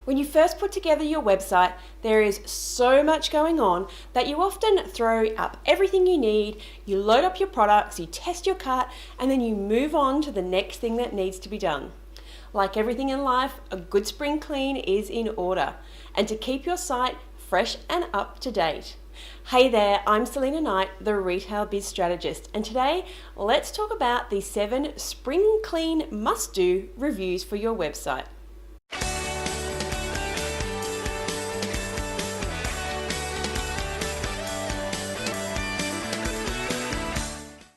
When you first put together your website, there is so much going on that you often throw up everything you need, you load up your products, you test your cart, and then you move on to the next thing that needs to be done. Like everything in life, a good spring clean is in order, and to keep your site fresh and up to date. Hey there, I'm Selena Knight, the Retail Biz Strategist, and today let's talk about the 7 spring clean must-do reviews for your website.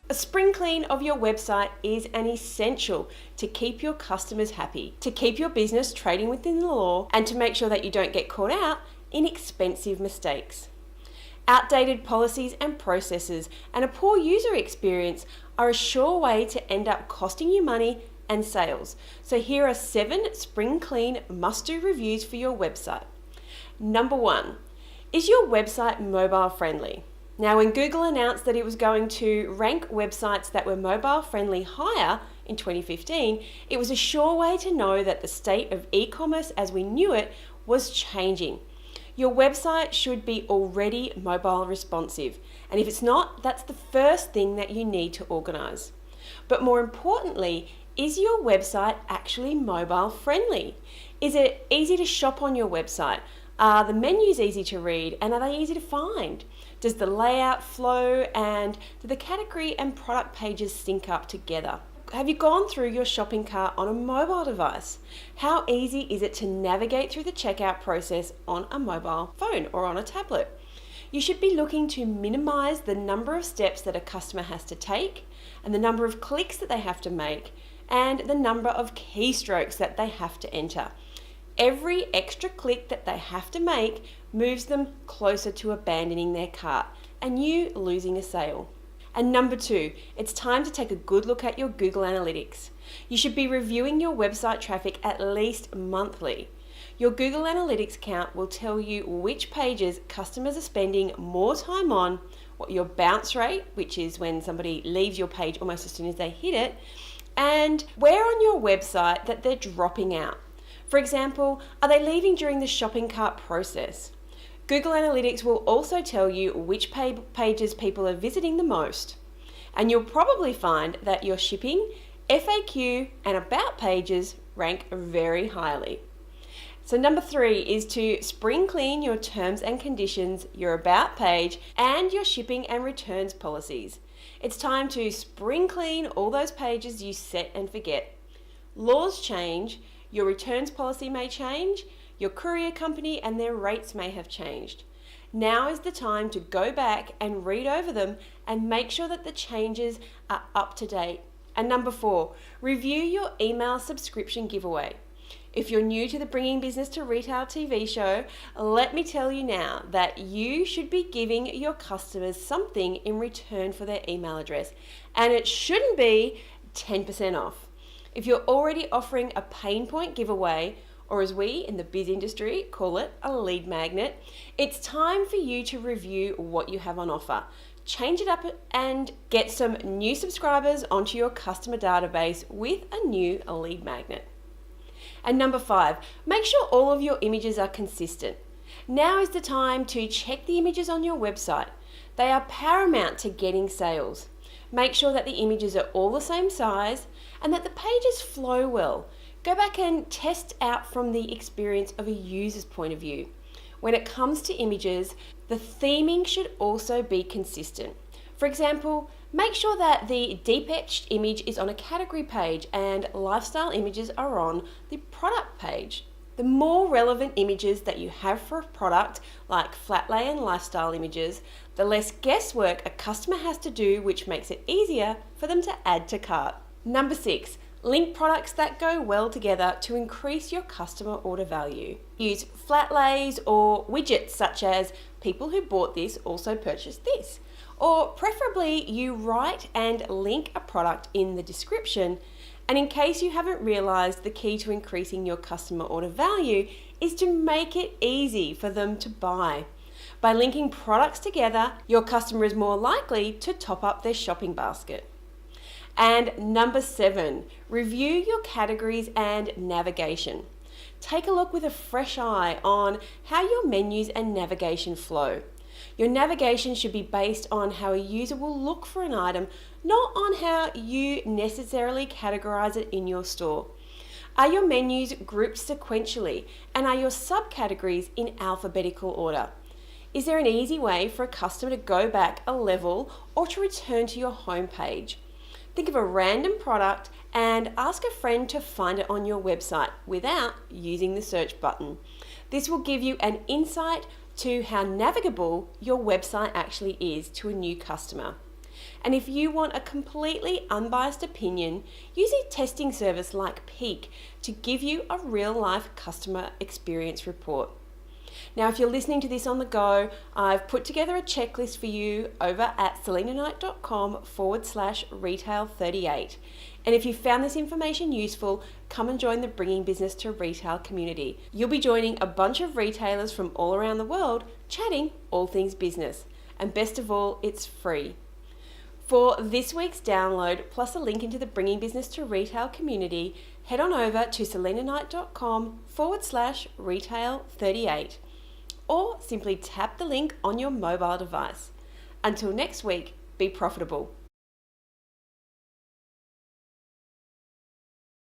A spring clean of your website is an essential to keep your customers happy, to keep your business trading within the law, and to make sure that you don't get caught out in expensive mistakes. Outdated policies and processes and a poor user experience are a sure way to end up costing you money and sales. So here are 7 spring clean must-do reviews for your website. Number 1, is your website mobile friendly? Now, when Google announced that it was going to rank websites that were mobile friendly higher in 2015, it was a sure way to know that the state of e-commerce as we knew it was changing. Your website should be already mobile responsive, and if it's not, that's the first thing that you need to organize. But more importantly, is your website actually mobile friendly? Is it easy to shop on your website? Are the menus easy to read, and are they easy to find? Does the layout flow, and do the category and product pages sync up together? Have you gone through your shopping cart on a mobile device? How easy is it to navigate through the checkout process on a mobile phone or on a tablet? You should be looking to minimize the number of steps that a customer has to take, and the number of clicks that they have to make, and the number of keystrokes that they have to enter. Every extra click that they have to make moves them closer to abandoning their cart and you losing a sale. And number 2, it's time to take a good look at your Google Analytics. You should be reviewing your website traffic at least monthly. Your Google Analytics count will tell you which pages customers are spending more time on, what your bounce rate, which is when somebody leaves your page almost as soon as they hit it, and where on your website that they're dropping out. For example, are they leaving during the shopping cart process? Google Analytics will also tell you which pages people are visiting the most. And you'll probably find that your shipping, FAQ, and about pages rank very highly. So number 3 is to spring clean your terms and conditions, your about page, and your shipping and returns policies. It's time to spring clean all those pages you set and forget. Laws change. Your returns policy may change, your courier company and their rates may have changed. Now is the time to go back and read over them and make sure that the changes are up to date. And number 4, review your email subscription giveaway. If you're new to the Bringing Business to Retail TV show, let me tell you now that you should be giving your customers something in return for their email address, and it shouldn't be 10% off. If you're already offering a pain point giveaway, or as we in the biz industry call it, a lead magnet, it's time for you to review what you have on offer. Change it up and get some new subscribers onto your customer database with a new lead magnet. And number 5, make sure all of your images are consistent. Now is the time to check the images on your website. They are paramount to getting sales. Make sure that the images are all the same size and that the pages flow well. Go back and test out from the experience of a user's point of view. When it comes to images, the theming should also be consistent. For example, make sure that the deep etched image is on a category page and lifestyle images are on the product page. The more relevant images that you have for a product, like flat lay and lifestyle images, the less guesswork a customer has to do, which makes it easier for them to add to cart. Number 6, link products that go well together to increase your customer order value. Use flat lays or widgets such as people who bought this also purchased this. Or preferably you write and link a product in the description. And in case you haven't realized, the key to increasing your customer order value is to make it easy for them to buy. By linking products together, your customer is more likely to top up their shopping basket. And number 7, review your categories and navigation. take a look with a fresh eye on how your menus and navigation flow. Your navigation should be based on how a user will look for an item, not on how you necessarily categorize it in your store. Are your menus grouped sequentially, and are your subcategories in alphabetical order? Is there an easy way for a customer to go back a level or to return to your home page? Think of a random product and ask a friend to find it on your website without using the search button. This will give you an insight to how navigable your website actually is to a new customer. And if you want a completely unbiased opinion, use a testing service like Peak to give you a real-life customer experience report. Now, if you're listening to this on the go, I've put together a checklist for you over at selenaknight.com/retail38. And if you found this information useful, come and join the Bringing Business to Retail community. You'll be joining a bunch of retailers from all around the world chatting all things business. And best of all, it's free. For this week's download, plus a link into the Bringing Business to Retail community, head on over to selenaknight.com/retail38, or simply tap the link on your mobile device. Until next week, be profitable.